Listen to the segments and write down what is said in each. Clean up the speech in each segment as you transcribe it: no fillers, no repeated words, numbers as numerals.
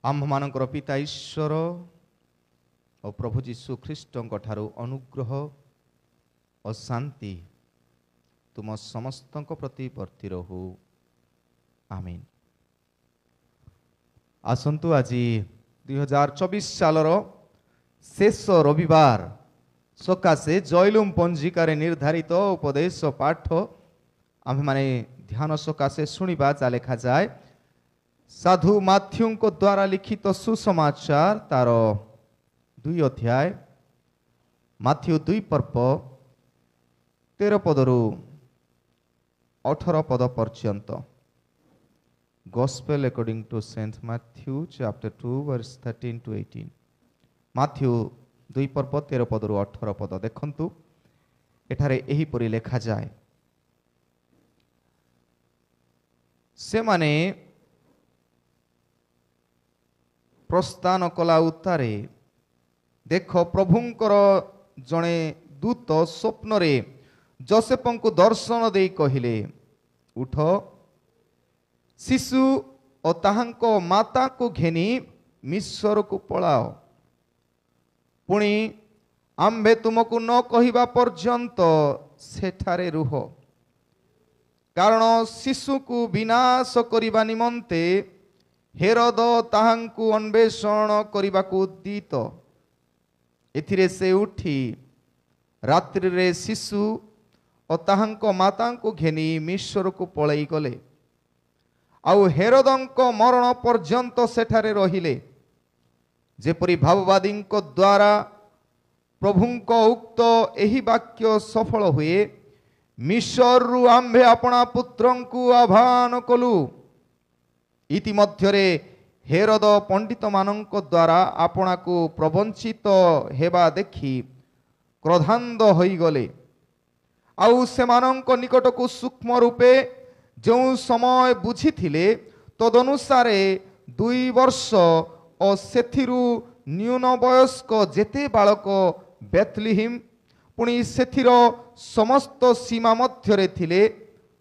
आम्भमानଙ୍କର पिता ईश्वर और प्रभु जीशु ख्रीष्टଙ୍କ ଠାରୁ अनुग्रह और शांति तुम समस्तଙ୍କ प्रति वर्ती रहू आमीन। आसंतु आज 2024 सालर शेष रविवार सकाशे जयलुम पंजिकार निर्धारित उपदेश पाठ आम माने ध्यान सकाशे शुणा जा लेखा जाए साधु माथ्यू द्वारा लिखित सुसमाचार तार 2 अध्याय माथ्यू 2 पर्व 13 पदरु 18 पद पर्यंत। Gospel according to Saint Matthew chapter 2 verse 13 to 18। Matthew 2 पर्व 13 पदरु 18 पद देखंतु एठारे एही परि लेखा जाए से माने प्रस्थान कला उत्तारे देख प्रभुंकर जड़े दूत स्वप्न रे जोसेफ को दर्शन दे कहिले उठ शिशु और ताहांको माता को घेनी मिस्र को पलाओ पुणी आम्भे तुमको न कहिबा पर्यंत सेठारे रुह कारण शिशु को विनाश करिबा निमंते हेरोद ताहांकु अन्वेषण करिबाकु उद्दित एथिरे से उठी रात्रि रे शिशु और ताहांको मातांको घेनी मिस्र को पळई गले आउ हेरोदंको मरण पर्यंत सेठारे रहिले जेपरि भाववादींक द्वारा प्रभुंको उक्त एही वाक्य सफल हुए मिस्रु आम्भे अपना पुत्रंकु आह्वान कलु इतिमध्यरे हेरोद पंडित मानक द्वारा आपना को प्रवंचित हेबा देखि क्रोधान्ध होई गले आउ सेमानंक निकट को सूक्ष्म रूपे जो समय बुझी थिले तदनुसारे 2 वर्ष और सेथिरु न्यून वयस्क जेते बालक बेथलीहिम पुणी सेथिर समस्त सीमा मध्यरे थिले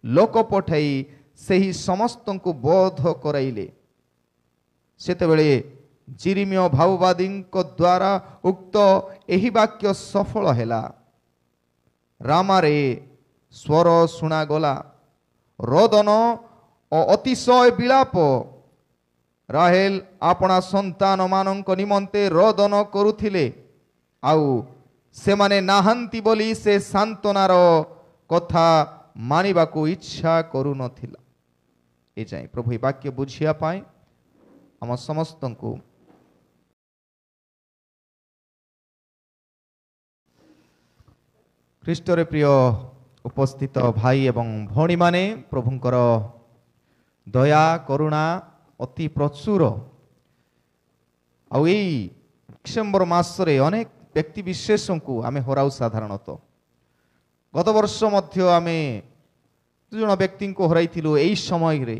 लोक पठाई सही समस्त को बोध कराइले सेतेबेले जिरिमिय भाववादी द्वारा उक्त एही वाक्य सफल हैला रामारे स्वर शुणा गला रोदन और अतिशय विलाप राहेल अपना संतान मानक निमंते रोदन करुथिले आउ सेमाने नाहांती बोली से सांत्वनार कथा मानिबाकू इच्छा करू नथिला ए जाय प्रभु ए वाक्य बुझिया पाए हम समस्त को ख्रीष्टरे प्रिय उपस्थित भाई एवं भौणी माने प्रभुंकर दया करुणा अति प्रचुर आउ डिसेम्बर मासरे अनेक व्यक्ति विशेष को आम हराऊ साधारणतः गत वर्ष मध्य आम 2 जन व्यक्ति को हराई यही समय रे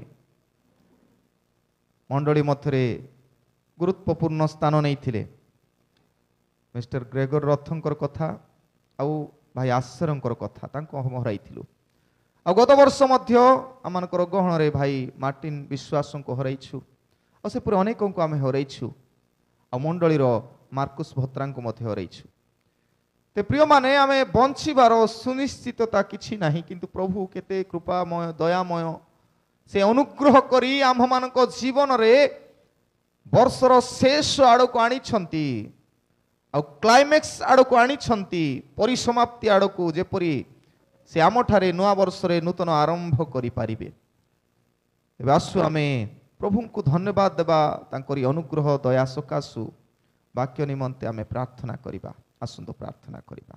मंडली मध्य गुरुत्वपूर्ण स्थान नहीं मिस्टर ग्रेगर रथंकर कथा आउ भाई आश्चर्यंकर कथा हम हराई आ गत वर्ष मध्य आमर गहन रे भाई मार्टिन विश्वास को हराइछु और से पूरे अनेक को आम हराइछु आ मंडलीर मार्कुस भत्रा को मध्य हराइछु ते प्रिय माने आमे बंचिबार सुनिश्चितता किछि नाही किंतु प्रभु केते कृपामय दयामय से अनुग्रह करी आम मानक जीवन रे वर्षर शेष आड़ को आनी छंती आ क्लाइमैक्स आड़ को आनी छंती परिसमाप्ति आड़ को जेपरी से आम ठारे नुआ वर्ष रे नूतन आरंभ करि पारिबे एबे आसु आमे प्रभु को धन्यवाद देबा तांकरी अनुग्रह दया सकाशु वाक्य निमंते आमे प्रार्थना करिबा आसंतो प्रार्थना करिबा।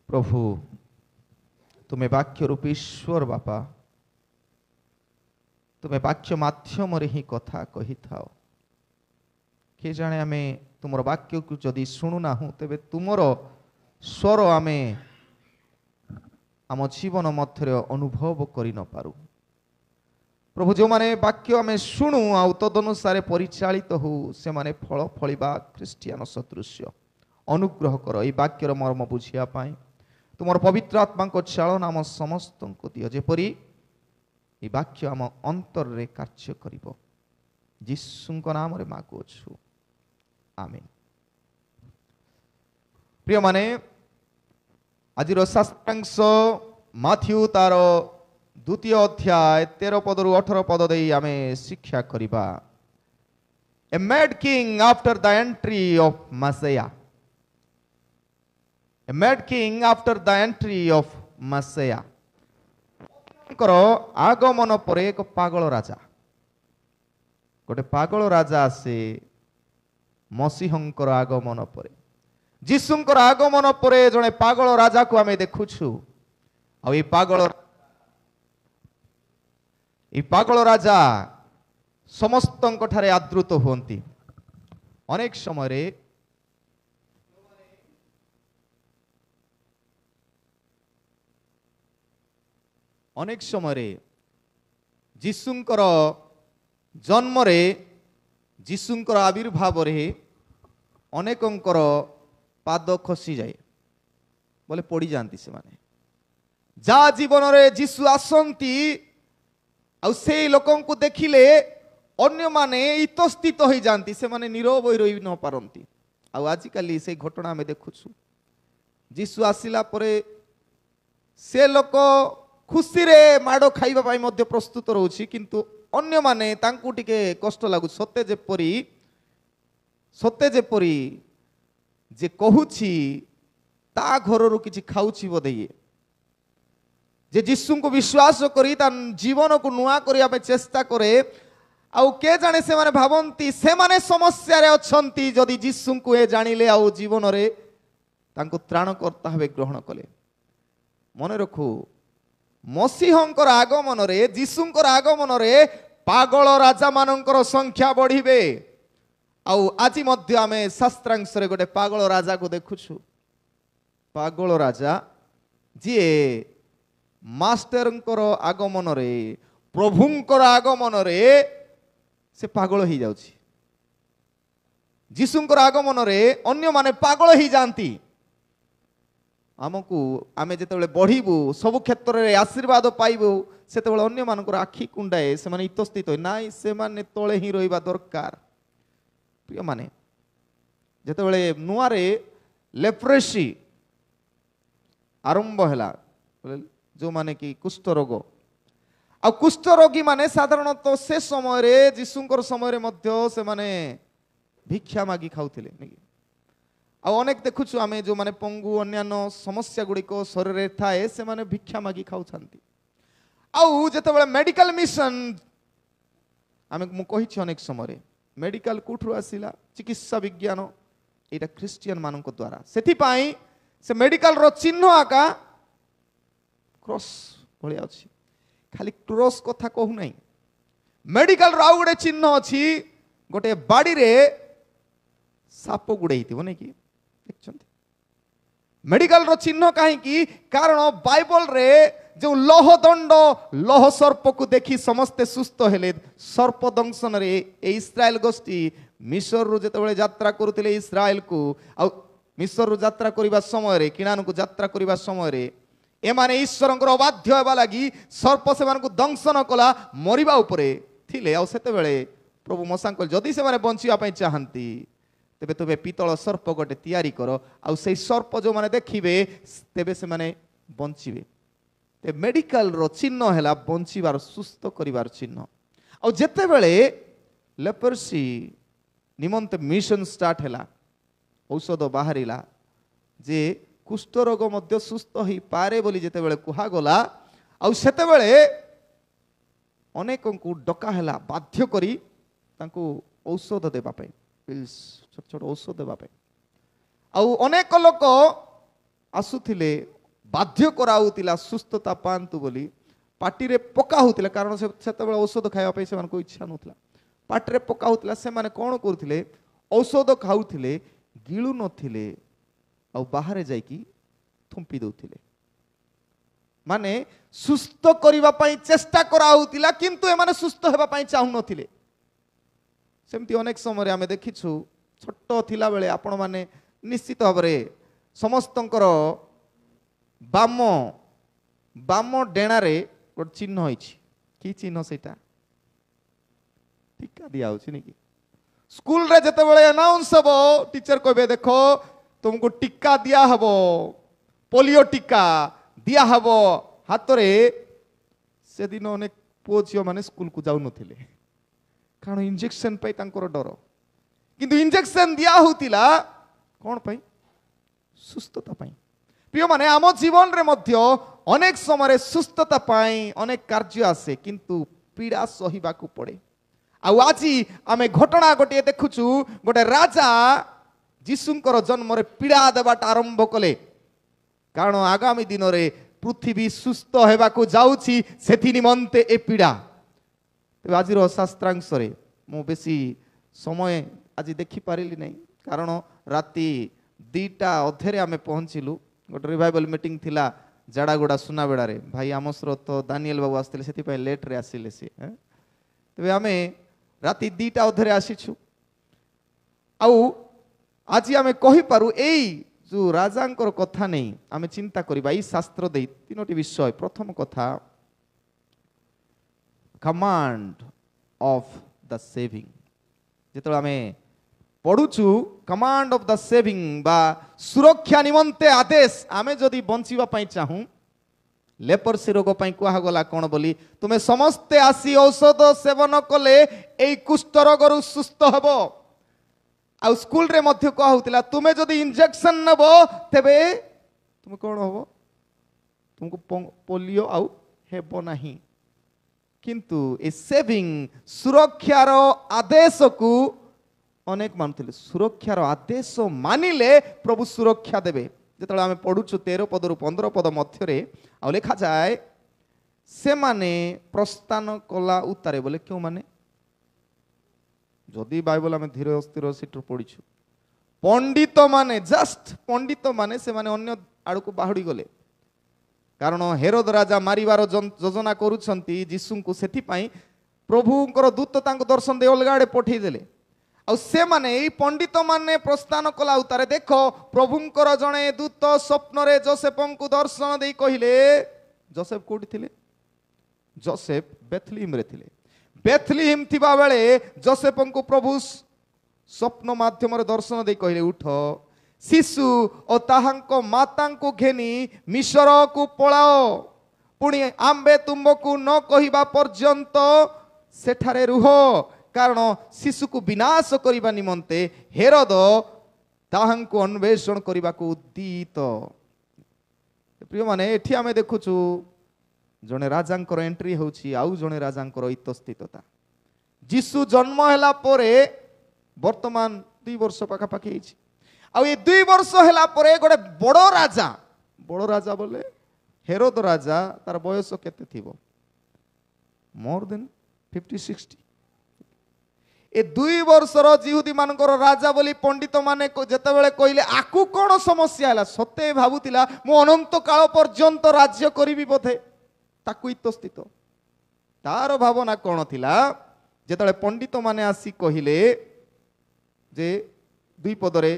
प्रभु तुम्हें वाक्य रूप ईश्वर बापा तुम्हें वाक्य माध्यम रे ही कथा कही थाओ के जाने आमे तुमर वाक्य को जदि शुणु ना हूँ तेबे तुमर स्वर आमे आम जीवन मध्य अनुभव करि न पारू प्रभु जो माने वाक्य आमे शुणु आ तदनुसार परिचालित हो से माने फल फलिबा ख्रिस्टियान सदृश्य अनुग्रह कर ये वाक्यर मर्म बुझिया पाए तुमर पवित्र आत्मा को चालन आम समस्त को दियो जेपरी ये वाक्य आम अंतर रे कार्य करिवो ଯୀଶୁଙ୍କ ନାମରେ ମାଗୁଅଛୁ, ଆମେନ୍। ପ୍ରିୟମାନେ, ଆଜିର ଶାସ୍ତ୍ରାଂଶ ମାଥ୍ୟୁ ତାର 2ୟ ଅଧ୍ୟାୟ 13 ପଦରୁ 18 ପଦ ଦେଇ ଆମେ ଶିକ୍ଷା କରିବା। A mad king after the entry of Messiah. A mad king after the entry of Messiah. ଆଗମନ ପରେ ଏକ ପାଗଳ ରାଜା, ଗୋଟେ ପାଗଳ ରାଜା ଆସେ ମସିହଙ୍କର ଆଗମନ ପରେ। ଯୀଶୁଙ୍କର ଆଗମନ ପରେ ଜଣେ ପାଗଳ ରାଜାକୁ ଆମେ ଦେଖୁଛୁ। ଆଉ এই ପାଗଳ ରାଜା ସମସ୍ତଙ୍କ ଠାରେ ଆଦୃତ ହୁଅନ୍ତି। ଅନେକ ସମୟରେ ଯୀଶୁଙ୍କର ଜନ୍ମରେ, ଯୀଶୁଙ୍କର ଆବିର୍ଭାବରେ ଅନେକଙ୍କର ପାଦ ଖସିଯାଏ, ବୋଲେ ପଡ଼ିଯାଆନ୍ତି ସେମାନେ। ଯାହା ଜୀବନରେ ଯୀଶୁ ଆସନ୍ତି ଆଉ ସେଇ ଲୋକଙ୍କୁ ଦେଖିଲେ ଅନ୍ୟମାନେ ଇତସ୍ତିତ ହୋଇଯାଆନ୍ତି, ସେମାନେ ନୀରବ ହୋଇ ରହି ନ ପାରନ୍ତି। ଆଉ ଆଜିକାଲି ସେଇ ଘଟଣା ଆମେ ଦେଖୁଛୁ। ଯୀଶୁ ଆସିଲା ପରେ ସେ ଲୋକ ଖୁସିରେ ମାଡ଼ ଖାଇବା ପାଇଁ ମଧ୍ୟ ପ୍ରସ୍ତୁତ ରହୁଛି, କିନ୍ତୁ ଅନ୍ୟମାନେ ତାଙ୍କୁ ଟିକେ କଷ୍ଟ ଲାଗୁଛି। ସତେ ଯେପରି ଯେ କହୁଛି ତା ଘରରୁ କିଛି ଖାଉଛି ବୋଧେ, ଯେ ଯୀଶୁଙ୍କୁ ବିଶ୍ୱାସ କରି ତା ଜୀବନକୁ ନୂଆ କରିବା ପାଇଁ ଚେଷ୍ଟା କରେ। ଆଉ କେ ଜାଣେ ସେମାନେ ଭାବନ୍ତି ସେମାନେ ସମସ୍ୟାରେ ଅଛନ୍ତି, ଯଦି ଯୀଶୁଙ୍କୁ ଏ ଜାଣିଲେ ଆଉ ଜୀବନରେ ତାଙ୍କୁ ତ୍ରାଣକର୍ତ୍ତା ଭାବେ ଗ୍ରହଣ କଲେ। ମନେ ରଖୁ, ମସିହଙ୍କର ଆଗମନରେ, ଯୀଶୁଙ୍କର ଆଗମନରେ ପାଗଳ ରାଜାମାନଙ୍କର ସଂଖ୍ୟା ବଢ଼ିବେ। ଆଉ ଆଜି ମଧ୍ୟ ଆମେ ଶାସ୍ତ୍ରାଂଶରେ ଗୋଟେ ପାଗଳ ରାଜାକୁ ଦେଖୁଛୁ। ପାଗଳ ରାଜା ଯିଏ ମାଷ୍ଟରଙ୍କର ଆଗମନରେ, ପ୍ରଭୁଙ୍କର ଆଗମନରେ ସେ ପାଗଳ ହେଇଯାଉଛି। ଯୀଶୁଙ୍କର ଆଗମନରେ ଅନ୍ୟମାନେ ପାଗଳ ହେଇଯାଆନ୍ତି। ଆମେ ଯେତେବେଳେ ବଢ଼ିବୁ, ସବୁ କ୍ଷେତ୍ରରେ ଆଶୀର୍ବାଦ ପାଇବୁ, ସେତେବେଳେ ଅନ୍ୟମାନଙ୍କର ଆଖି କୁଣ୍ଡାଏ, ସେମାନେ ଇତସ୍ତିତ ହୁଏ, ନାଇଁ ସେମାନେ ତଳେ ହିଁ ରହିବା ଦରକାର। ପ୍ରିୟମାନେ, ଯେତେବେଳେ ନୂଆରେ ଲେପ୍ରେସି ଆରମ୍ଭ ହେଲା, ଯେଉଁମାନେ କି କୁଷ୍ଠରୋଗ, ଆଉ କୁଷ୍ଠରୋଗୀ ମାନେ ସାଧାରଣତଃ ସେ ସମୟରେ, ଯୀଶୁଙ୍କର ସମୟରେ ମଧ୍ୟ ସେମାନେ ଭିକ୍ଷା ମାଗି ଖାଉଥିଲେ। ଆଉ ଅନେକ ଦେଖୁଛୁ ଆମେ, ଯେଉଁମାନେ ପଙ୍ଗୁ, ଅନ୍ୟାନ୍ୟ ସମସ୍ୟା ଗୁଡ଼ିକ ଶରୀରରେ ଥାଏ, ସେମାନେ ଭିକ୍ଷା ମାଗି ଖାଉଛନ୍ତି। ଆଉ ଯେତେବେଳେ ମେଡିକାଲ ମିଶନ, ମୁଁ କହିଛି ଅନେକ ସମୟରେ, ମେଡିକାଲ କୋଉଠୁ ଆସିଲା? ଚିକିତ୍ସା ବିଜ୍ଞାନ, ଏଇଟା ଖ୍ରୀଷ୍ଟିଆନ ମାନଙ୍କ ଦ୍ୱାରା। ସେଥିପାଇଁ ସେ ମେଡିକାଲର ଚିହ୍ନ ଆକା କ୍ରସ୍ ଭଳିଆ ଅଛି। ଖାଲି କ୍ରସ୍ କଥା କହୁନାହିଁ, ମେଡିକାଲର ଆଉ ଗୋଟେ ଚିହ୍ନ ଅଛି, ଗୋଟେ ବାଡ଼ିରେ ସାପ ଗୁଡ଼େଇଥିବ, ନାଇଁ କି? ଦେଖିଛନ୍ତି ମେଡିକାଲର ଚିହ୍ନ କାହିଁକି? କାରଣ ବାଇବଲରେ ଯେଉଁ ଲୌହଦଣ୍ଡ, ଲୌହ ସର୍ପକୁ ଦେଖି ସମସ୍ତେ ସୁସ୍ଥ ହେଲେ। ସର୍ପ ଦଂଶନରେ ଏ ଇସ୍ରାଏଲ ଗୋଷ୍ଠୀ ମିଶରରୁ ଯେତେବେଳେ ଯାତ୍ରା କରୁଥିଲେ ଇସ୍ରାଏଲକୁ, ଆଉ ମିଶରରୁ ଯାତ୍ରା କରିବା ସମୟରେ, କିଣାନକୁ ଯାତ୍ରା କରିବା ସମୟରେ, ଏମାନେ ଈଶ୍ୱରଙ୍କର ଅବାଧ୍ୟ ହେବା ଲାଗି ସର୍ପ ସେମାନଙ୍କୁ ଦଂଶନ କଲା, ମରିବା ଉପରେ ଥିଲେ। ଆଉ ସେତେବେଳେ ପ୍ରଭୁ ମଶାଙ୍କୁ କହିଲେ, ଯଦି ସେମାନେ ବଞ୍ଚିବା ପାଇଁ ଚାହାନ୍ତି ତେବେ ତୁମେ ପିତଳ ସର୍ପ ଗୋଟେ ତିଆରି କର, ଆଉ ସେଇ ସର୍ପ ଯେଉଁମାନେ ଦେଖିବେ ତେବେ ସେମାନେ ବଞ୍ଚିବେ। ମେଡିକାଲର ଚିହ୍ନ ହେଲା ବଞ୍ଚିବାର, ସୁସ୍ଥ କରିବାର ଚିହ୍ନ। ଆଉ ଯେତେବେଳେ ଲେପ୍ରସି ନିମନ୍ତେ ମିଶନ ଷ୍ଟାର୍ଟ ହେଲା, ଔଷଧ ବାହାରିଲା ଯେ କୁଷ୍ଠରୋଗ ମଧ୍ୟ ସୁସ୍ଥ ହୋଇପାରେ ବୋଲି ଯେତେବେଳେ କୁହାଗଲା, ଆଉ ସେତେବେଳେ ଅନେକଙ୍କୁ ଡକା ହେଲା ବାଧ୍ୟ କରି ତାଙ୍କୁ ଔଷଧ ଦେବା ପାଇଁ, ଛୋଟ ଛୋଟ ଔଷଧ ଦେବା ପାଇଁ। ଆଉ ଅନେକ ଲୋକ ଆସୁଥିଲେ, ବାଧ୍ୟ କରାଉଥିଲା ସୁସ୍ଥତା ପାଆନ୍ତୁ ବୋଲି, ପାଟିରେ ପକା ହଉଥିଲା, କାରଣ ସେତେବେଳେ ଔଷଧ ଖାଇବା ପାଇଁ ସେମାନଙ୍କୁ ଇଚ୍ଛା ନଥିଲା। ପାଟିରେ ପକା ହଉଥିଲା। ସେମାନେ କ'ଣ କରୁଥିଲେ? ଔଷଧ ଖାଉଥିଲେ, ଗିଳୁ ନଥିଲେ, ଆଉ ବାହାରେ ଯାଇକି ଥୁମ୍ପି ଦେଉଥିଲେ। ମାନେ ସୁସ୍ଥ କରିବା ପାଇଁ ଚେଷ୍ଟା କରାହଉଥିଲା, କିନ୍ତୁ ଏମାନେ ସୁସ୍ଥ ହେବା ପାଇଁ ଚାହୁଁନଥିଲେ। ସେମିତି ଅନେକ ସମୟରେ ଆମେ ଦେଖିଛୁ। ଛୋଟ ଥିଲାବେଳେ ଆପଣମାନେ ନିଶ୍ଚିତ ଭାବରେ ସମସ୍ତଙ୍କର ବାମ ଡେଣାରେ ଗୋଟେ ଚିହ୍ନ ହେଇଛି। କି ଚିହ୍ନ ସେଇଟା? टीका दिया होछि नी कि स्कूल रे जते बेले अनाउंस हबो टीचर कहबे देखो तुमको टीका दिया हबो पोलियो टीका दिया हबो हाथ रे से दिन अनेक पुओ झियो माने स्कूल को जाउ नथिले कारण इंजेक्शन पई तांकर डर किंतु इंजेक्शन दिया होतिला कोन पई सुस्थता पई प्रिय माने आम जीवन रे मध्य अनेक समय सुस्थता पई अनेक कार्य आसे किंतु पीड़ा सहिबाकू पड़े आउ आज आमे घटना गोटे देखुचु गोटे राजा जीशुंकर जन्म रे पीड़ा देवाटा आरंभ कले कारण आगामी दिन रे पृथ्वी सुस्थ हेबाकू जाउछि सेथि निमंते ए पीड़ा तेबे आजिर शास्त्रांश रे मु बेसी समय आज देखि पारिली नै कारण राति 2टा अधेरे आमे पहुंचिलु गोटे रिवाइवल मीटिंग थिला जाड़ागुड़ा सुनाबेड़ा रे भाई आमस्रो तो दानिएल बाबू आस्थिले सेथि पय लेट रे आसिले से तेबे आमे राति 2टा अधेरे आसीछु आउ आज आमे कहि पारु एई जो राजांकर कथा नहीं आमे चिंता करिबा ई शास्त्र दे 3टी विषय प्रथम कथा कमांड ऑफ द सेविंग जेतो आमे पढुछु कमांड ऑफ द सेविंग बा सुरक्षा निमंते आदेश आमे जदि बंचिबा पई चाहू लेपर्सी रोग पई कुहा गला कोन बोली तुमे समस्ते आसी औषध सेवन कले एई कुष्ठ रोगरु सुस्थ हबो आ स्कूल रे मध्य कह होतिला तुमे जदि इंजेक्शन नबो तेबे तुम कोन हबो तुमको पोलियो आउ हेबो नाही किंतु ए सेविंग सुरक्षार आदेश को अनेक मानथिले सुरक्षार आदेश मानिले प्रभु सुरक्षा देबे जेतले आमे पढुछु 13 पदरु 15 पद मध्य रे आ लेखा जाय से माने प्रस्थान कला उतारे बोले क्यों माने जदि बाइबल आमे धीरे अस्थिर सीट पढ़ीछु पंडित माने जस्ट पंडित माने से माने अन्य आड़ को बाहुड़ी गले कारण हेरोद राजा मारिवार योजना करूछंती जीसु को सेथि पई प्रभुंकर दूत तांको दर्शन दे अलगा आड़े पठेई देले आ से माने एई पंडित माने प्रस्थान कला उतारे देखो प्रभुंकर जणे दूत स्वप्न रे जोसेफं को दर्शन देई कहिले जोसेफ कोठी थिले जोसेफ बेथलीम रे थिले बेथलीम थिबा बेले जोसेफं को प्रभु स्वप्न माध्यम रे दर्शन दे कहले उठ शिशु और ताहांको माता को घेनी मिश्र को पलाओ पुणी आंबे तुमको न कहिबा पर्यंत सेठारे रुह कारण शिशु को विनाश करिबा निमंते हेरोद ताहांको अन्वेषण करिबा को उद्दीत प्रिय माने एठी आमे देखुछु जने राजांकर एंट्री होछि आउ जने राजांकर इतस्थितता जीशु जन्म हैला परे वर्तमान 2 वर्ष पाखा पाखी हिछि आ ए 2 वर्ष हैला परे गोटे बड़ राजा बोले हेरोद राजा तार बयस केते थिबो मोर देन 50-60 ए 2 वर्षर जिहुदी मानकर राजा बोली पंडित माने जेते बेले कहिले आकु कोन समस्या हैला सते भाबुतिला मु अनंत काल पर्यंत राज्य करिवि बोधे ताकु इतस्थित तार भावना कौन थिला जेतले पंडित माने आसी कहिले जे 2 पदरे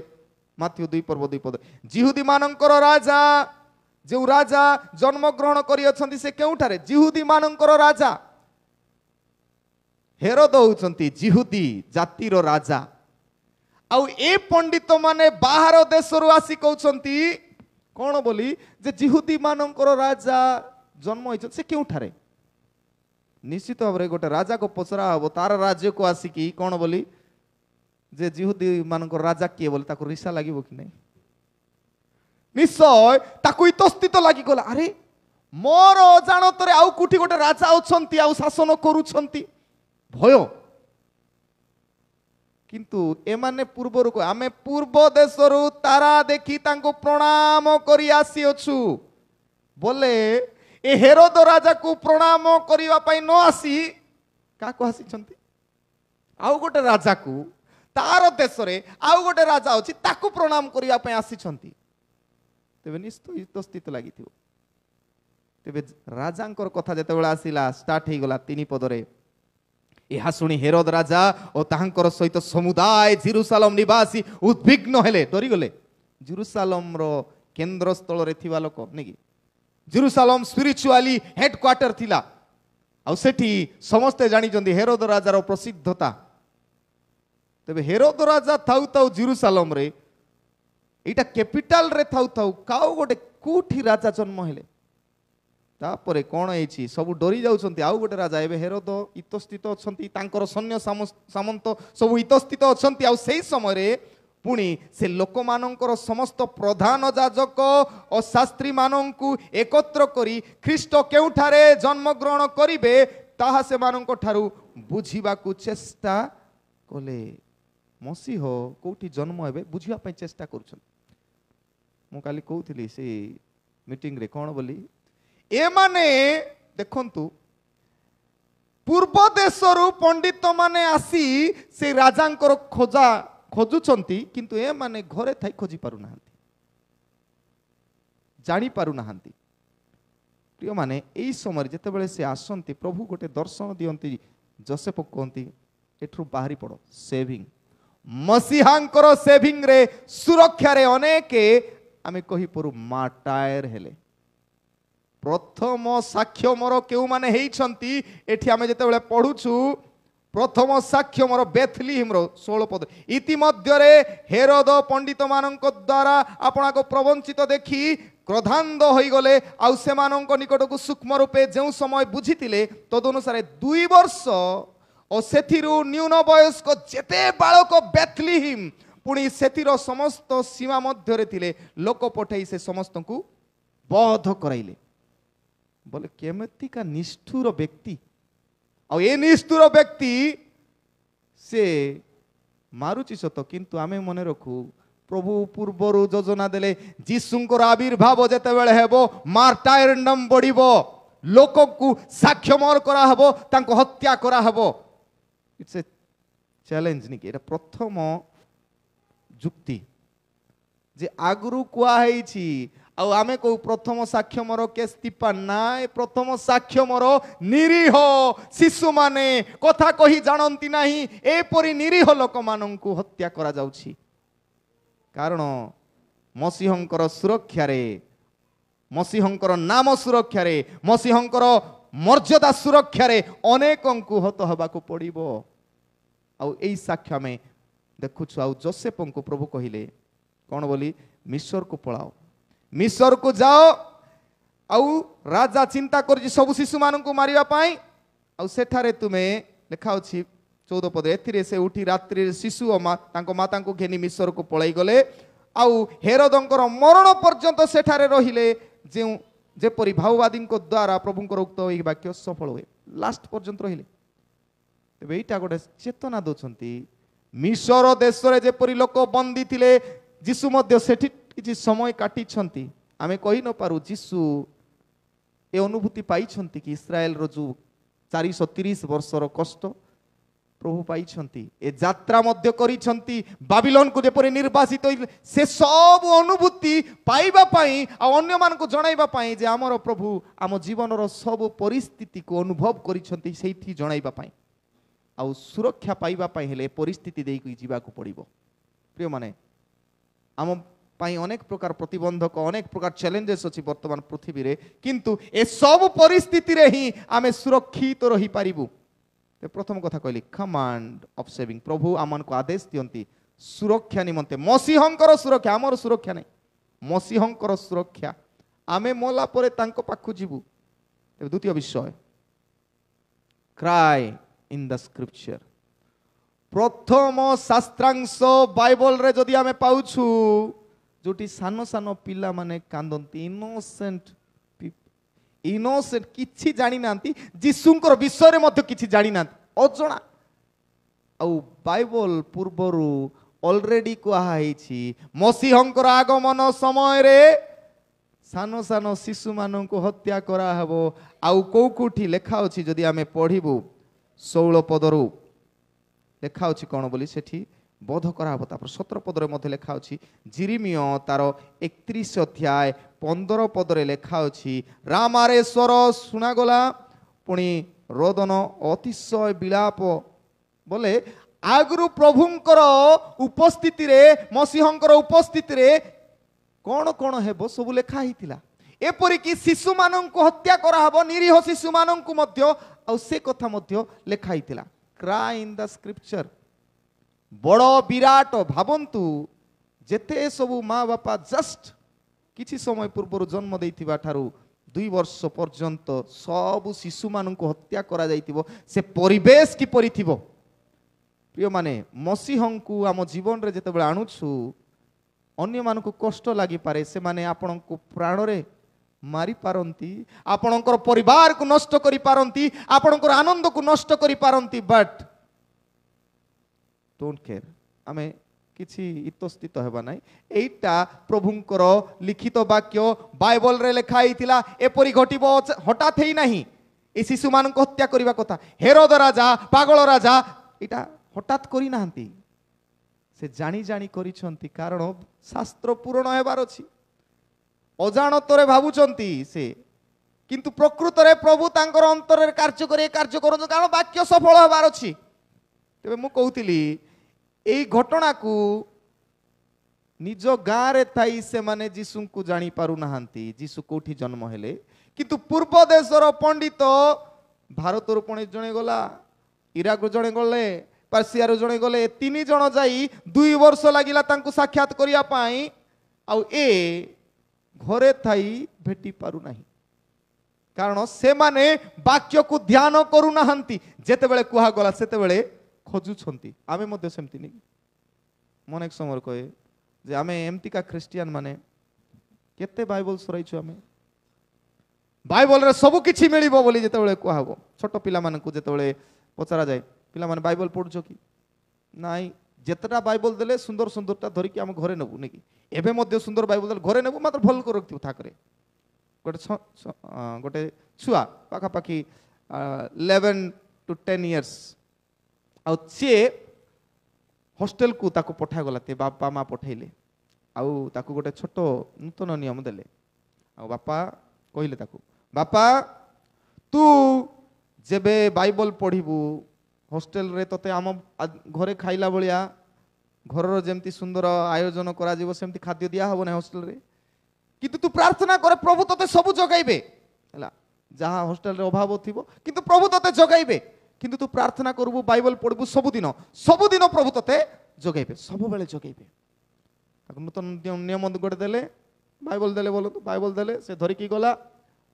माथ्यू 2 पर्व 2 पद जिहुदी मानकर राजा जो राजा जन्म ग्रहण करि अछंती से केउठारे जिहुदी मानकर राजा हेरोद होउछंती जिहुदी जातिर राजा आउ ए पंडित माने बाहर देशरु आसी कहउछंती कोन बोली जे जिहुदी मानकर राजा जन्म होइछ से केउठारे निश्चित भाव गोटे राजा को पचरा हम तार राज्य को आसिकी कौन बोली जे जिहुदी मानक राजा किए बोले ताको रिसा लागिबो कि नहीं निश्चय ताको इतस्थित लागी गला अरे मोर अजाणतरे आउ कुठी गोटे राजा अछंती आउ शासन करूछंती भय किंतु एमाने पूर्वरु को आमे पूर्व देशरु तारा देखी तांको प्रणाम करी आसी अछु बोले ए हेरोद राजा को प्रणाम करिवा पई न आसी का को आसी छंती आउ गोटे राजा को तार देश रे आउ गोटे राजा अछि ताकू प्रणाम करिवा पई आसी छंती तेबे निश्चित स्थित लागिथिबो तेबे राजांकर कथा जते बेला आसीला स्टार्ट हे गला 3 पदरे एहा सुनी हेरोद राजा और ताहांकर सहित समुदाय जेरुसालेम निवासी उद्विग्न हेले डरी गले जेरुसालेम रो केंद्र स्थल रे थिबा लोक नेकी जेरुसालेम स्पिरिचुअली हेडक्वार्टर थिला ଆଉ ସେଠି ସମସ୍ତେ ଜାଣିଛନ୍ତି ହେରୋଦ ରାଜାର ପ୍ରସିଦ୍ଧତା। ତେବେ ହେରୋଦ ରାଜା ଥାଉ ଥାଉ ଜେରୁସାଲେମରେ, ଏଇଟା କ୍ୟାପିଟାଲରେ ଥାଉ ଥାଉ କାଉ ଗୋଟେ କୋଉଠି ରାଜା ଜନ୍ମ ହେଲେ। ତାପରେ କ'ଣ ହେଇଛି, ସବୁ ଡରି ଯାଉଛନ୍ତି। ଆଉ ଗୋଟେ ରାଜା, ଏବେ ହେରୋଦ ଇତସ୍ଥିତ ଅଛନ୍ତି, ତାଙ୍କର ସୈନ୍ୟ ସାମନ୍ତ ସବୁ ଇତସ୍ଥିତ ଅଛନ୍ତି। ଆଉ ସେଇ ସମୟରେ ପୁଣି ସେ ଲୋକମାନଙ୍କର ସମସ୍ତ ପ୍ରଧାନ ଯାଜକ ଓ ଶାସ୍ତ୍ରୀ ମାନଙ୍କୁ ଏକତ୍ର କରି ଖ୍ରୀଷ୍ଟ କେଉଁଠାରେ ଜନ୍ମଗ୍ରହଣ କରିବେ ତାହା ସେମାନଙ୍କ ଠାରୁ ବୁଝିବାକୁ ଚେଷ୍ଟା କଲେ। ମସିହ କୋଉଠି ଜନ୍ମ ହେବେ ବୁଝିବା ପାଇଁ ଚେଷ୍ଟା କରୁଛନ୍ତି। ମୁଁ କାଲି କହୁଥିଲି ସେ ମିଟିଂରେ କ'ଣ ବୋଲି, ଏମାନେ ଦେଖନ୍ତୁ ପୂର୍ବ ଦେଶରୁ ପଣ୍ଡିତ ମାନେ ଆସି ସେ ରାଜାଙ୍କର ଖୋଜୁଛନ୍ତି, କିନ୍ତୁ ଏମାନେ ଘରେ ଥାଇ ଖୋଜି ପାରୁନାହାନ୍ତି, ଜାଣିପାରୁନାହାନ୍ତି। ପ୍ରିୟମାନେ, ଏଇ ସମୟରେ ଯେତେବେଳେ ସେ ଆସନ୍ତି, ପ୍ରଭୁ ଗୋଟେ ଦର୍ଶନ ଦିଅନ୍ତି। ଯୋସେଫ କୁହନ୍ତି ଏଠୁ ବାହାରି ପଡ଼, ସେଭିଂ ମସିହାଙ୍କର ସେଭିଂରେ ସୁରକ୍ଷାରେ ଅନେକ ଆମେ କହିପାରୁ ମାଟାୟର ହେଲେ। ପ୍ରଥମ ସାକ୍ଷ୍ୟ ମୋର କେଉଁମାନେ ହେଇଛନ୍ତି, ଏଠି ଆମେ ଯେତେବେଳେ ପଢୁଛୁ ପ୍ରଥମ ସାକ୍ଷ୍ୟ ମୋର ବେଥଲିହମର 16 ପଦ। ଇତିମଧ୍ୟରେ ହେରୋଦ ପଣ୍ଡିତ ମାନଙ୍କ ଦ୍ୱାରା ଆପଣଙ୍କ ପ୍ରବଞ୍ଚିତ ଦେଖି କ୍ରୋଧାନ୍ଧ ହୋଇଗଲେ, ଆଉ ସେମାନଙ୍କ ନିକଟକୁ ସୂକ୍ଷ୍ମ ରୂପେ ଯେଉଁ ସମୟ ବୁଝିଥିଲେ ତଦନୁସାରେ 2 ବର୍ଷ ଓ ସେଥିରୁ ନ୍ୟୁନ ବୟସ୍କ ଯେତେ ବାଳକ ବେଥଲିହିମ୍ ପୁଣି ସେଥିର ସମସ୍ତ ସୀମା ମଧ୍ୟରେ ଥିଲେ ଲୋକ ପଠାଇ ସେ ସମସ୍ତଙ୍କୁ ବଧ କରାଇଲେ। ବୋଲେ କେମିତିକା ନିଷ୍ଠୁର ବ୍ୟକ୍ତି। ଆଉ ଏ ନିଷ୍ଠୁର ବ୍ୟକ୍ତି ସେ ମାରୁଛି ସତ, କିନ୍ତୁ ଆମେ ମନେ ରଖୁ ପ୍ରଭୁ ପୂର୍ବରୁ ଯୋଜନା ଦେଲେ ଯୀଶୁଙ୍କର ଆବିର୍ଭାବ ଯେତେବେଳେ ହେବ ମାର୍ଟାୟରଡମ୍ ବଢିବ, ଲୋକଙ୍କୁ ସାକ୍ଷ୍ୟମର କରାହବ, ତାଙ୍କୁ ହତ୍ୟା କରାହବ। ଇଟ୍ସ ଏ ଚ୍ୟାଲେଞ୍ଜ ନିକି, ଏଟା ପ୍ରଥମ ଯୁକ୍ତି ଯେ ଆଗରୁ କୁହା ହେଇଛି। ଆଉ ଆମେ କହୁ ପ୍ରଥମ ସାକ୍ଷ୍ୟ ମୋର କେସ୍ତିପା, ନାଇଁ, ପ୍ରଥମ ସାକ୍ଷ୍ୟ ମୋର ନିରୀହ ଶିଶୁମାନେ କଥା କହି ଜାଣନ୍ତି ନାହିଁ, ଏପରି ନିରୀହ ଲୋକମାନଙ୍କୁ ହତ୍ୟା କରାଯାଉଛି। କାରଣ ମସିହଙ୍କର ସୁରକ୍ଷାରେ, ମସିହଙ୍କର ନାମ ସୁରକ୍ଷାରେ, ମସିହଙ୍କର ମର୍ଯ୍ୟାଦା ସୁରକ୍ଷାରେ ଅନେକଙ୍କୁ ହତ ହେବାକୁ ପଡ଼ିବ। ଆଉ ଏଇ ସାକ୍ଷ୍ୟ ଆମେ ଦେଖୁଛୁ। ଆଉ ଯୋସେଫଙ୍କୁ ପ୍ରଭୁ କହିଲେ କ'ଣ ବୋଲି, ମିଶରକୁ ପଳାଅ, ମିଶରକୁ ଯାଅ। ଆଉ ରାଜା ଚିନ୍ତା କରିଛି ସବୁ ଶିଶୁମାନଙ୍କୁ ମାରିବା ପାଇଁ। ଆଉ ସେଠାରେ ତୁମେ ଲେଖା ଅଛି 14 ପଦ, ଏଥିରେ ସେ ଉଠି ରାତ୍ରିରେ ଶିଶୁ ଓ ତାଙ୍କ ମାତାଙ୍କୁ ଘେନି ମିଶରକୁ ପଳାଇ ଗଲେ। ଆଉ ହେରୋଦଙ୍କର ମରଣ ପର୍ଯ୍ୟନ୍ତ ସେଠାରେ ରହିଲେ, ଯେପରି ଭାବବାଦୀଙ୍କ ଦ୍ୱାରା ପ୍ରଭୁଙ୍କର ଉକ୍ତ ଏହି ବାକ୍ୟ ସଫଳ ହୁଏ। ଲାଷ୍ଟ ପର୍ଯ୍ୟନ୍ତ ରହିଲେ। ତେବେ ଏଇଟା ଗୋଟେ ଚେତନା ଦେଉଛନ୍ତି, ମିଶର ଦେଶରେ ଯେପରି ଲୋକ ବନ୍ଦୀ ଥିଲେ, ଯୀଶୁ ମଧ୍ୟ ସେଠି କିଛି ସମୟ କାଟିଛନ୍ତି। ଆମେ କହି ନପାରୁ ଯୀଶୁ ଏ ଅନୁଭୂତି ପାଇଛନ୍ତି କି ଇସ୍ରାଏଲର ଯେଉଁ 430 ବର୍ଷର କଷ୍ଟ ପ୍ରଭୁ ପାଇଛନ୍ତି, ଏ ଯାତ୍ରା ମଧ୍ୟ କରିଛନ୍ତି, ବାବିଲୋନକୁ ଯେପରି ନିର୍ବାସିତ ହୋଇଥିଲେ, ସେ ସବୁ ଅନୁଭୂତି ପାଇବା ପାଇଁ ଆଉ ଅନ୍ୟମାନଙ୍କୁ ଜଣାଇବା ପାଇଁ ଯେ ଆମର ପ୍ରଭୁ ଆମ ଜୀବନର ସବୁ ପରିସ୍ଥିତିକୁ ଅନୁଭବ କରିଛନ୍ତି, ସେଇଠି ଜଣାଇବା ପାଇଁ। ଆଉ ସୁରକ୍ଷା ପାଇବା ପାଇଁ ହେଲେ ପରିସ୍ଥିତି ଦେଇକି ଯିବାକୁ ପଡ଼ିବ। ପ୍ରିୟମାନେ, ଆମ ପାଇଁ ଅନେକ ପ୍ରକାର ପ୍ରତିବନ୍ଧକ, ଅନେକ ପ୍ରକାର ଚ୍ୟାଲେଞ୍ଜେସ୍ ଅଛି ବର୍ତ୍ତମାନ ପୃଥିବୀରେ, କିନ୍ତୁ ଏସବୁ ପରିସ୍ଥିତିରେ ହିଁ ଆମେ ସୁରକ୍ଷିତ ରହିପାରିବୁ। ପ୍ରଥମ କଥା କହିଲି, କମାଣ୍ଡ ଅଫ୍ ସେଭିଂ। ପ୍ରଭୁ ଆମମାନଙ୍କୁ ଆଦେଶ ଦିଅନ୍ତି ସୁରକ୍ଷା ନିମନ୍ତେ। ମସିହଙ୍କର ସୁରକ୍ଷା, ଆମର ସୁରକ୍ଷା ନାହିଁ, ମସିହଙ୍କର ସୁରକ୍ଷା। ଆମେ ମଲା ପରେ ତାଙ୍କ ପାଖକୁ ଯିବୁ। ତେବେ ଦ୍ୱିତୀୟ ବିଷୟ, କ୍ରାଏ ଇନ୍ ଦ ସ୍କ୍ରିପଚର। ପ୍ରଥମ ଶାସ୍ତ୍ରାଂଶ ବାଇବଲରେ ଯଦି ଆମେ ପାଉଛୁ, ଯୋଉଠି ସାନ ସାନ ପିଲାମାନେ କାନ୍ଦନ୍ତି, ଇନୋସେଣ୍ଟ କିଛି ଜାଣିନାହାନ୍ତି, ଯୀଶୁଙ୍କର ବିଷୟରେ ମଧ୍ୟ କିଛି ଜାଣିନାହାନ୍ତି, ଅଜଣା। ଆଉ ବାଇବଲ ପୂର୍ବରୁ ଅଲରେଡି କୁହାହେଇଛି ମସିହଙ୍କର ଆଗମନ ସମୟରେ ସାନ ସାନ ଶିଶୁମାନଙ୍କୁ ହତ୍ୟା କରାହେବ। ଆଉ କୋଉଠି ଲେଖା ଅଛି ଯଦି ଆମେ ପଢିବୁ 16 ପଦରୁ ଲେଖା ଅଛି କ'ଣ ବୋଲି, ସେଠି ବଧ କରାହବ। ତାପରେ 17 ପଦରେ ମଧ୍ୟ ଲେଖା ଅଛି, ଜିରିମିୟ ତାର 31 ଅଧ୍ୟାୟ 15 ପଦରେ ଲେଖା ଅଛି, ରାମାରେ ସ୍ୱର ଶୁଣାଗଲା, ପୁଣି ରୋଦନ ଅତିଶୟ ବିଳାପ। ବୋଲେ ଆଗରୁ ପ୍ରଭୁଙ୍କର ଉପସ୍ଥିତିରେ, ମସିହଙ୍କର ଉପସ୍ଥିତିରେ କ'ଣ କ'ଣ ହେବ ସବୁ ଲେଖା ହେଇଥିଲା। ଏପରିକି ଶିଶୁମାନଙ୍କୁ ହତ୍ୟା କରାହବ, ନିରୀହ ଶିଶୁମାନଙ୍କୁ ମଧ୍ୟ, ଆଉ ସେ କଥା ମଧ୍ୟ ଲେଖା ହେଇଥିଲା କ୍ରାଏ ଇନ୍ ଦ ସ୍କ୍ରିପ୍ଚର। ବଡ଼ ବିରାଟ ଭାବନ୍ତୁ ଯେତେ ସବୁ ମା ବାପା ଜଷ୍ଟ କିଛି ସମୟ ପୂର୍ବରୁ ଜନ୍ମ ଦେଇଥିବା ଠାରୁ 2 ବର୍ଷ ପର୍ଯ୍ୟନ୍ତ ସବୁ ଶିଶୁମାନଙ୍କୁ ହତ୍ୟା କରାଯାଇଥିବ, ସେ ପରିବେଶ କିପରି ଥିବ? ପ୍ରିୟମାନେ, ମସିହଙ୍କୁ ଆମ ଜୀବନରେ ଯେତେବେଳେ ଆଣୁଛୁ ଅନ୍ୟମାନଙ୍କୁ କଷ୍ଟ ଲାଗିପାରେ, ସେମାନେ ଆପଣଙ୍କୁ ପ୍ରାଣରେ ମାରିପାରନ୍ତି, ଆପଣଙ୍କର ପରିବାରକୁ ନଷ୍ଟ କରିପାରନ୍ତି, ଆପଣଙ୍କର ଆନନ୍ଦକୁ ନଷ୍ଟ କରିପାରନ୍ତି, ବଟ୍ ଡୋଣ୍ଟ କେୟାର, ଆମେ କିଛି ଇତସ୍ତିତ ହେବା ନାହିଁ। ଏଇଟା ପ୍ରଭୁଙ୍କର ଲିଖିତ ବାକ୍ୟ, ବାଇବଲରେ ଲେଖା ହେଇଥିଲା। ଏପରି ଘଟିବ ହଠାତ୍ ହେଇ ନାହିଁ। ଏ ଶିଶୁମାନଙ୍କୁ ହତ୍ୟା କରିବା କଥା ହେରୋଦ ରାଜା, ପାଗଳ ରାଜା ଏଇଟା ହଠାତ୍ କରିନାହାନ୍ତି, ସେ ଜାଣି ଜାଣି କରିଛନ୍ତି, କାରଣ ଶାସ୍ତ୍ର ପୂରଣ ହେବାର ଅଛି। ଅଜାଣତରେ ଭାବୁଛନ୍ତି ସେ, କିନ୍ତୁ ପ୍ରକୃତରେ ପ୍ରଭୁ ତାଙ୍କର ଅନ୍ତରରେ କାର୍ଯ୍ୟ କରନ୍ତୁ, କାରଣ ବାକ୍ୟ ସଫଳ ହେବାର ଅଛି। ତେବେ ମୁଁ କହୁଥିଲି এই ঘটনাକୁ নিজ গাঁরে থাই সেমানে যীশুଙ୍କୁ জানি পারু নাহান্তি যীশু কোঠি জন্ম হেলে, কিন্তু পূর্ব দেশর পণ্ডিত ভারতর পুଣି জনে গলা, ইরাকରୁ জনে গলে, পার্সিয়াରୁ জনে গলে, 3 জন যাই 2 ବର୍ଷ লাগিলা তাଙ୍କୁ সাক্ষাৎ করিয়া পাই, আউ এ ঘরে থাই ভেটি পারু নাহি, কারণ সেমানে বাক্যକୁ ধ্যান করু নাহান্তি। যেতেবেলে কুহা গলা সেতেবেলে খোঁজুছন্তি। আমি মধ্যে সেমতি নেই, মনে এক সময় কয়ে যে আমি এমতিকা খ্রিস্টিয়ান মানে কেতে বাইবল সরাইছু, আমি বাইবলরে সবু কিছু মিলিব বলি যেতেবেলে কুহা হব। ছোট পিলামানଙ୍କୁ যেতেবেলে পচারা যায় পিলামানে বাইবল পড়ছ কি নাই, যেতটা বাইবল দেলে সুন্দর সুন্দরটা ধরিকি আমি ঘরে নেবু নাকি, এবে মধ্যে সুন্দর বাইবল দেলে ঘরে নেবু, মাত্র ভাল করে রাখতিবু থাকরে। গোটে ছুয়া পাখাপাখি 11 to 10 years, ଆଉ ସିଏ ହଷ୍ଟେଲକୁ ତାକୁ ପଠାଗଲା, ତେ ବାପା ମା ପଠେଇଲେ, ଆଉ ତାକୁ ଗୋଟେ ଛୋଟ ନୂତନ ନିୟମ ଦେଲେ। ଆଉ ବାପା କହିଲେ ତାକୁ, ବାପା ତୁ ଯେବେ ବାଇବଲ ପଢ଼ିବୁ ହଷ୍ଟେଲରେ ତତେ ଆମ ଘରେ ଖାଇଲା ଭଳିଆ ଘରର ଯେମିତି ସୁନ୍ଦର ଆୟୋଜନ କରାଯିବ ସେମିତି ଖାଦ୍ୟ ଦିଆହବ ନାହିଁ ହଷ୍ଟେଲରେ, କିନ୍ତୁ ତୁ ପ୍ରାର୍ଥନା କରେ ପ୍ରଭୁ ତତେ ସବୁ ଯୋଗାଇବେ ହେଲା, ଯାହା ହଷ୍ଟେଲରେ ଅଭାବ ଥିବ କିନ୍ତୁ ପ୍ରଭୁ ତତେ ଯୋଗାଇବେ, কিন্তু তু প্রার্থনা করবু, বাইবল পড়বু ସବୁଦିନ, ସବୁଦିନ প্রভু ততে যোগাইবে, ସବୁବେଳେ যোগাইবে। তাকে নূতন নিয়ম গোটে দেলে, বাইবল দেলে, বলতো বাইবল দেলে, সে ধরিকি গলা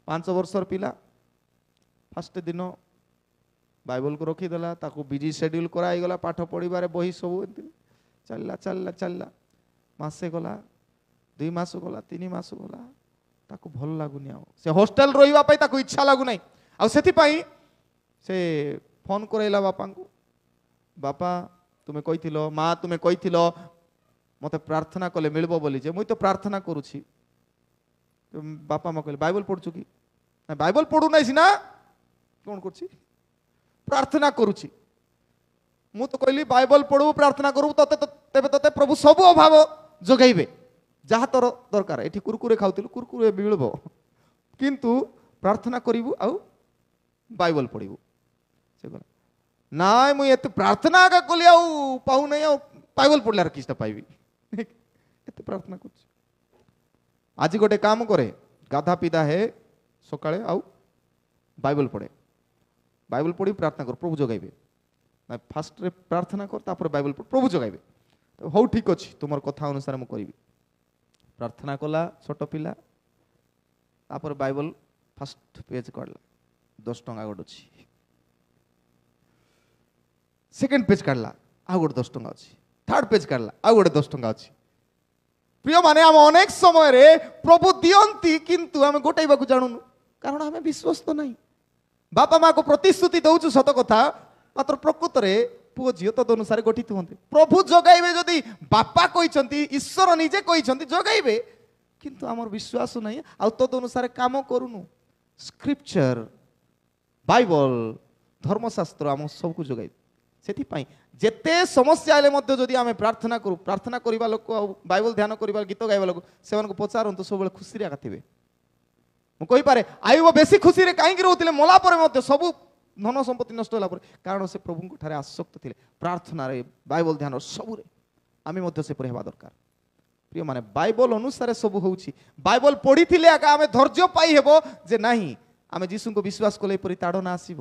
5 ବର୍ଷର ପିଲା। ফার্স্ট দিন বাইবলକୁ ରଖିଦେଲା, ତାକୁ ବିଜି ସେଡ୍ୟୁଲ କରାଇଗଲା, ପାଠ ପଢ଼ିବାରେ ବହି ସବୁ ଏମିତି ଚାଲିଲା ଚାଲିଲା ଚାଲିଲା। ମାସେ ଗଲା, 2 ମାସ ଗଲା, 3 ମାସ ଗଲା, ତାକୁ ଭଲ ଲାଗୁନି, ଆଉ ସେ ହଷ୍ଟେଲ ରହିବା ପାଇଁ ତାକୁ ଇଚ୍ଛା ଲାଗୁନାହିଁ। ଆଉ ସେଥିପାଇଁ ସେ ফোন করাইলা বাপাঙ্কু, বাপা তুমি কইছিল, মা তুমি কইছিল মতে প্রার্থনা কলে মিলব বলি, যে মুই তো প্রার্থনা করুছি। বাপা মা কইলে বাইবল পড়ছু কি, না বাইবল পড়ু নাই সিনা, কোন করছি প্রার্থনা করুছি। মু তো কইলি বাইবল পড়বু, প্রার্থনা করবু, ততে তেবে ততে প্রভু সবু অভাব যোগাইবে, যাহা তোর দরকার। এটি কুরকুরে খাউতিলু, কুরকুরে মিলব, কিন্তু প্রার্থনা করিবু আউ বাইবল পড়িবু। নাই মুই এতে প্রার্থনা আগে কলি আউ পাউ নাই, আউ বাইবল পড়লে আর কিসটা পাইবি, এতে প্রার্থনা করছি। আজি গোটে কাম করে, গাধা পিধা হে সকালে আউ বাইবল পড়ে, বাইবল পড়ি প্রার্থনা কর, প্রভু যোগাইবে। না ফার্স্টরে প্রার্থনা কর, তারপরে বাইবল পড়, প্রভু যোগাইবে। হউ ঠিক ଅଛି, তোমার কথা অনুসারে মু করিবি। প্রার্থনা কলা ছোট পিলা, তারপরে বাইবল ফার্স্ট পেজ কাটলা, 10 ଟଙ୍କା গড়ুছি। সেকেন্ড পেজ কাটলা, ଆଉ ଗୋଟେ 10 ଟଙ୍କା ଅଛି। থার্ড পেজ কাটলা, ଆଉ ଗୋଟେ 10 ଟଙ୍କା ଅଛି। প্রিয় মানে আমি অনেক সমୟରେ প্রভু দিয়ন্তি, কিন্তু আমি গোটাইବାକୁ জানুনু, কারণ আমি বিশ্বস্ত নাই। বাপা মা কো প্রতিশ্রুতি দউଛୁ সত কথা, মাত্র প্রকৃতরে পুଅ ଝିଅ তদ অনুসারে গঠিত হতে। প্রভু যোগাইবে, যদি বাপা কইছন্তি, ঈশ্বর নিজে কইছন্তি যোগাইবে, কিন্তু আমার বিশ্বাস নাই, ଆଉ তদ অনুসারে কাম করুনু। স্ক্রিপচর, বাইবল, ধর্মশাস্ত্র আম সবকু যোগাই। ସେଥିପାଇଁ ଯେତେ ସମସ୍ୟା ହେଲେ ମଧ୍ୟ ଯଦି ଆମେ ପ୍ରାର୍ଥନା କରୁ, ପ୍ରାର୍ଥନା କରିବା ଲୋକ ଆଉ ବାଇବଲ ଧ୍ୟାନ କରିବା, ଗୀତ ଗାଇବା ଲୋକ, ସେମାନଙ୍କୁ ପଚାରନ୍ତୁ, ସବୁବେଳେ ଖୁସିରେ ଏକା ଥିବେ। ମୁଁ କହିପାରେ ଆୟୁବ ବେଶୀ ଖୁସିରେ କାହିଁକି ରହୁଥିଲେ, ମଲା ପରେ ମଧ୍ୟ ସବୁ ଧନ ସମ୍ପତ୍ତି ନଷ୍ଟ ହେଲା ପରେ, କାରଣ ସେ ପ୍ରଭୁଙ୍କ ଠାରେ ଆସକ୍ତ ଥିଲେ, ପ୍ରାର୍ଥନାରେ, ବାଇବଲ ଧ୍ୟାନ ସବୁରେ। ଆମେ ମଧ୍ୟ ସେପରି ହେବା ଦରକାର। ପ୍ରିୟମାନେ, ବାଇବଲ ଅନୁସାରେ ସବୁ ହେଉଛି। ବାଇବଲ ପଢ଼ିଥିଲେ ଏକା ଆମେ ଧୈର୍ଯ୍ୟ ପାଇ ହେବ, ଯେ ନାହିଁ ଆମେ ଯୀଶୁଙ୍କୁ ବିଶ୍ୱାସ କଲେ ଏପରି ତାଡ଼ନା ଆସିବ,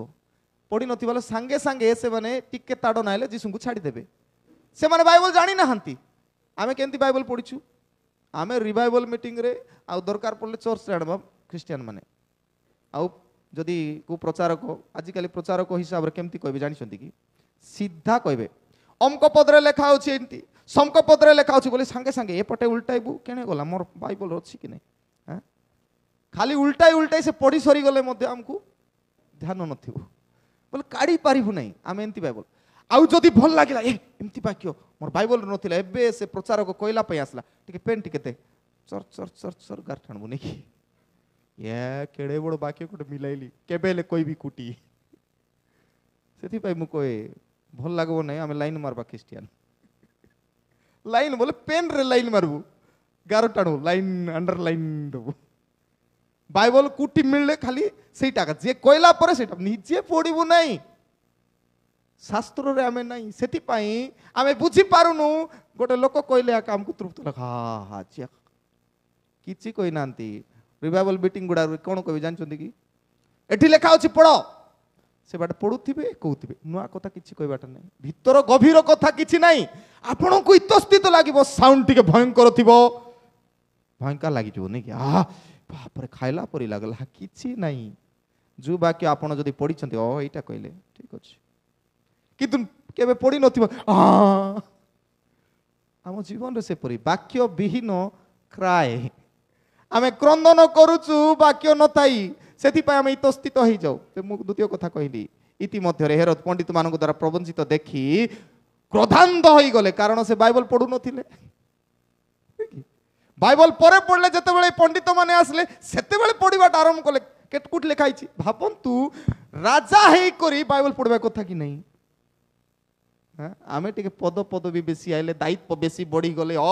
पढ़ी नथिबा सांगे सांगे से माने टिके ताड़ नाइले जीसु को छाड़ी देबे से माने बाइबल जानी नाहंती आमे केंती बाइबल पढ़िछु आमे रिवाइवल मीटिंग रे आ दरकार पड़ले चर्च रे आनबा क्रिश्चियन माने आउ जदि को प्रचारक आजिकल प्रचारक हिसाब रे केमती कहबे जानिछंती कि सीधा कहबे अमक पदरे लेखा होछि एंती समक पदरे लेखा होछि बोले सांगे सांगे एपटे उल्टाइबू केने गला मोर बाइबल अछि कि नै हां खाली उल्टाई उल्टाई से पढ़ी सरी गले मध्ये हमकु ध्यान नथिबो बोले काढी पारिबु नै आमे एंती बाइबल आउ जदि भल लागिला ए एमती वाक्य मोर बाइबल नथिला एबे से प्रचारक कहला पय आसला टिके पेन टिके ते चर चर चर चर गार ठाणबु नै कि ये केड़े बड़ वाक्य कोटे मिलाइली केबेले कोई भी कुटी सेथि पय मु कहे भल लागबो नै आमे लाइन मारबा क्रिश्चियन लाइन बोले पेन रे लाइन मारबू गार टाणु लाइन अंडरलाइन दबु बाइबल कुटी मिलले खाली सेटा जे कहला परे सेटा निजे पढिबु नै शास्त्र रे आमे नहीं सेति पई आमे बुझी पारुनु गोटे लोक कहले आ काम को तृप्त लखा हा जे किछि कहि नांती रिवाइवल मीटिंग गुडा कोन कहबे जानचोंती कि एठी लेखा अछि पढो से बाटे पढुथिबे कहउथिबे नुआ कथा किछि कहबाटा नै भीतर गभीर कथा किछि नै आपन को इतस्थित लागिबो साउंड टिके भयंकर थिबो भयंकर लागि जो नै कि आ बाप रे खाइला परि लागला किछि नै जो बाकी आपन जदी पढिचंती ओ एटा कहले ठीक अछि किंतु केबे पढ़ी नथिबो आम जीवन रे से परी वाक्य विहीन क्राय आमे क्रंदन करूचु वाक्य नथाई सेति पय आमे इतस्थित होई जाऊ ते मु द्वितीय कथा कहली इति मध्य रे हेरोद पंडित मानक द्वारा प्रवंचित देखि क्रोधान्ध होई गले कारण से बाइबल पढु नथिले बाइबल परे पढ़ले जते बेले पंडित माने आसले सेते बेले पढिबाटा आरंभ कले केटकुट लेखाइछि भाबंतु राजा हेई करी बाइबल पढबा कथा कि नहीं आमे टिके पद पद भी बेसी आइले दायित्व बेसी बढ़ी गले ओ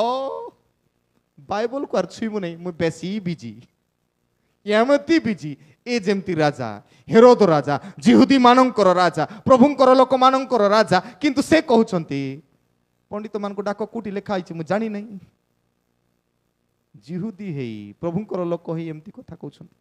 बाइबल को छुईबु नहीं मु बेसी बिजी एमती बिजी ए जेमती राजा हेरोद राजा जिहुदी मानंकर राजा प्रभुंकर लोक मानंकर राजा किंतु से कहउछंती पंडित मान को डाक कोटी लेखा आइछि मु जानि नहीं जिहुदी हेई प्रभुंकर लोक हेई एमती कथा कहउछंती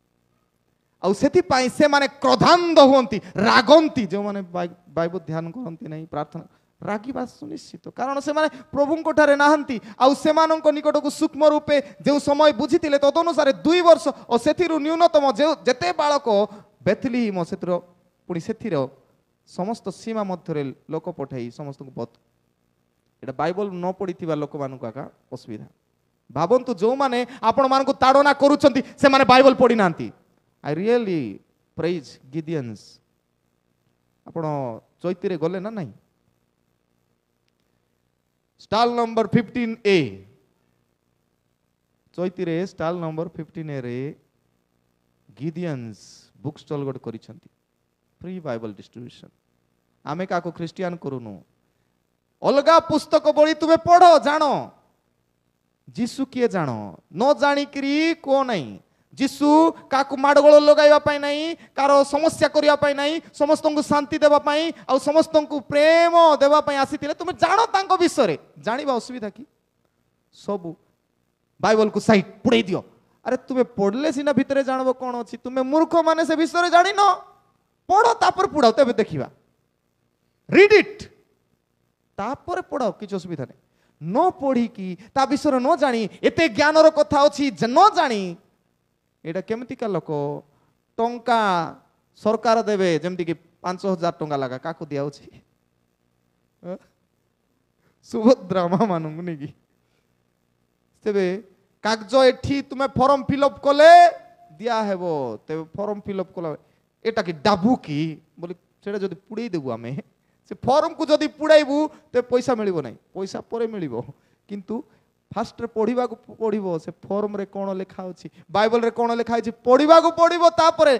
आउ सेति पाई से माने क्रोधान्ध हुंती रागंती जो माने बाइबल ध्यान करंती नहीं प्रार्थना रागिबा सुनिश्चित कारण से माने प्रभु ठारे नाहंती आउ सेमानंक निकट को सूक्ष्म रूपे जो समय बुझीतिले तदनुसार 2 वर्ष और सेथिरु न्यूनतम जो जेते बालक बेथलीम सेतिर पुणी सेथिर समस्त सीमा मध्य लोक पठाई समस्त को बत एटा बाइबल न पढ़िथिबा लोक मानक आका असुविधा भाबंतु जो माने आपण मान को ताड़ना करूछंती से माने बाइबल पढ़ी नांती आई रियली प्रेज गिडियंस आपण चैती रे गले ना नहीं स्टॉल नंबर 15A चैती रे स्टॉल नंबर 15A रे गिडियंस बुक स्टॉल गोट करिसंती फ्री बाइबल डिस्ट्रीब्यूशन आमे का को क्रिश्चियन करूनु अलगा पुस्तक बड़ी तुमे पढ़ो जानो जीसु किए जानो न जानी करी को नहीं जीसु काकु माडगोल लगाइबा पाई नहीं कार समस्या करिया पाई नहीं समस्त को शांति देबा पाई आ समस्त को प्रेम देबा पाई आसीतिले तुमे जानो तांको विषय रे जानिबा असुविधा की सब बाइबल को साइड पुड़े दियो अरे तुमे पढ़ले सिना भितरे जानबो कोन अछि तुमे मूर्ख माने से विषय रे जानि न पढ़ो तापर पुड़ाओ तबे देखिबा रीड इट तापर पढ़ाओ किछ असुविधा नहीं न पढ़ी की ता विषय न जानी एते ज्ञानर कथा अछि न जानी एटा केमतिका लोक टंका सरकार देवे जेमति कि 5,000 टंका लगा काकु दिया होछि सुभद्रा मां मानंगु नेकी तेबे कागज एठी तुमे फॉर्म फिलअप कले दिया हेबो तेबे फॉर्म फिलअप कला एटा कि डाबू की बोली सेटा जदी पुड़ै देबु आमे से फॉर्म को जदी पुड़ाइबु ते पैसा मिलिबो नै पैसा परे मिलिबो किंतु फास्ट रे पढ़िबा को पढ़िबो से फॉर्म रे कोन लेखा अछि बाइबल रे कोन लेखा अछि पढ़िबा को पढ़िबो तापरे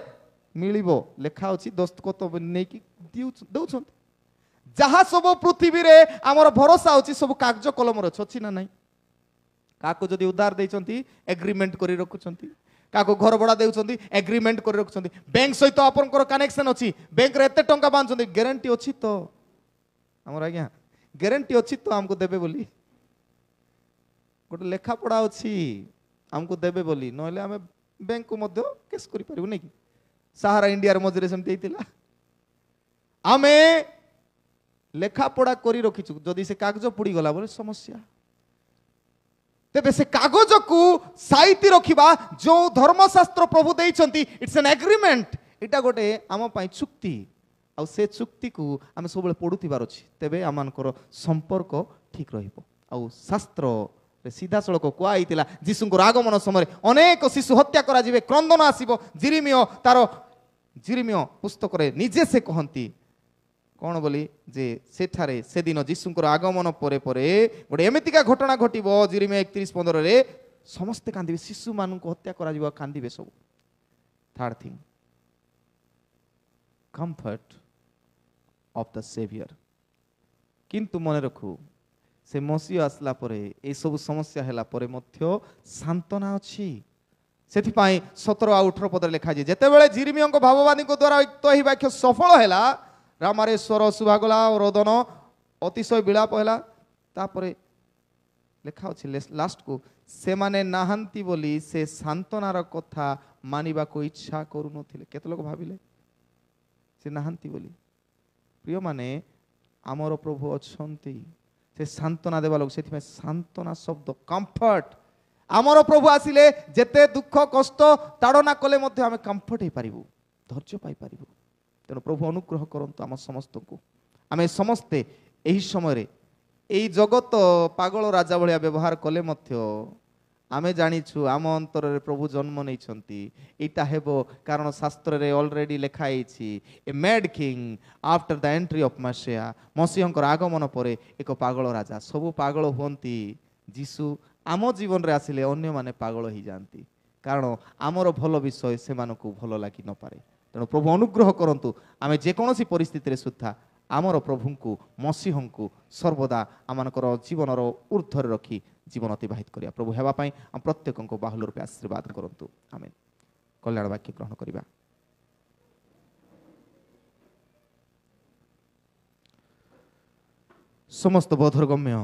मिलिबो लेखा अछि दस्तखत नै कि दउछन जहा सब पृथ्वी रे हमर भरोसा अछि सब कागज कलम रे अछि ना नै काको जदी उधार दैछंती एग्रीमेंट करि रखुछंती काको घर भड़ा देउछंती एग्रीमेंट करि रखुछंती बैंक सहित आपनकर कनेक्शन अछि बैंक रे एते टंका बांछंती गारंटी अछि तो हमर आज्ञा गारंटी अछि तो हमको देबे बोली गोटे लेखा पढ़ा अच्छी आमको देबे बोली नहले आमे बैंक को मध्य केस करि परिबो नै कि सहारा इंडिया रे मजरे सेमते हितिला आमे लेखापड़ा करी रखीचु जदि से कागज पुड़ी गला बोले समस्या तेबे से कागज को साइती रखिबा जो धर्मशास्त्र प्रभु देइचंती इट्स एन एग्रीमेंट इटा गोटे आम पाई चुक्ति आ से चुक्ति को आम सब पढ़ुथिबार अछि तेबे आमानकर संपर्क ठीक रहिबो आ शास्त्र सीधा सड़क कुआईला जीशुंकर आगमन समय अनेक शिशु हत्या करा जिवे क्रंदन आसीबो जिरिमियो तार जिरिमियो पुस्तक रे निजे से कहंती कौन बोली जे सेठारे से दिन जीशुंकर आगमन परे परे गोटे एमितिका घटना घटिबो जिरिमियो 31:15 रे समस्त कांदिबे शिशु मानक हत्या करा जिवो कांदिबे सब third thing comfort of the saviour किंतु मन रखू से मसीह आसला परे ए सब समस्या हैला परे मध्य सांत्वना अछि सेथिपाई 17 आ 18 पद लिखा जे जेतेबेले जिरिमियों भाववादी को द्वारा उक्त ही वाक्य सफल हैला रामारे स्वर सुभागला रोदन अतिशय विलाप हैला तापरे लिखा अछि लास्ट को से माने नाहंती बोली से सांत्वनार कथा मानिबा को इच्छा करू नथिले केते लोक भाबिले से नाहंती बोली प्रिय माने आमर प्रभु अछंती से सांत्वना देवा लोक सेथिमे सांत्वना शब्द कंफर्ट आमर प्रभु आसिले जेते दुख कष्ट ताड़ना कले मध्य आमे कंफर्ट हे पारिबु धैर्य पाई पारिबु तेणु प्रभु अनुग्रह करंतु आम समस्त को आमे समस्ते एही समय रे एही जगत पागल राजा भलिया व्यवहार कले मध्य आमे जानिछु आम अंतर रे प्रभु जन्म नै छंती एटा हेबो कारण शास्त्र रे ऑलरेडी लिखा आइछि a mad king after the entry of मसीहा मसीहंकर आगमन परे एक पागल राजा सब पागल होंती जीसु आम जीवन रे आसिले अन्य माने पागल ही जानती कारण आमर भल विषय से मानको भल लागी न पारे तेणु प्रभु अनुग्रह करंतु आमे जे कोनोसी परिस्थिति रे सुद्धा आमर प्रभुंकु मसीहंकु सर्वदा आमानकर जीवनर ऊर्ध्वर रखी जीवन अतिबाहित करिया प्रभु हेबा पई हम प्रत्येकंको बाहुल रूपे आशीर्वाद करंतु आमेन कल्याण वाक्य ग्रहण करिबा समस्त बोधरगम्य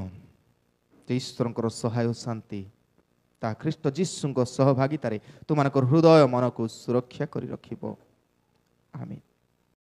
ईश्वरंकर सहाय शांति ता ख्रीष्ट जीशुंको सहभागितारे तुमानकर हृदय मन को सुरक्षा करी रखिबो आमेन।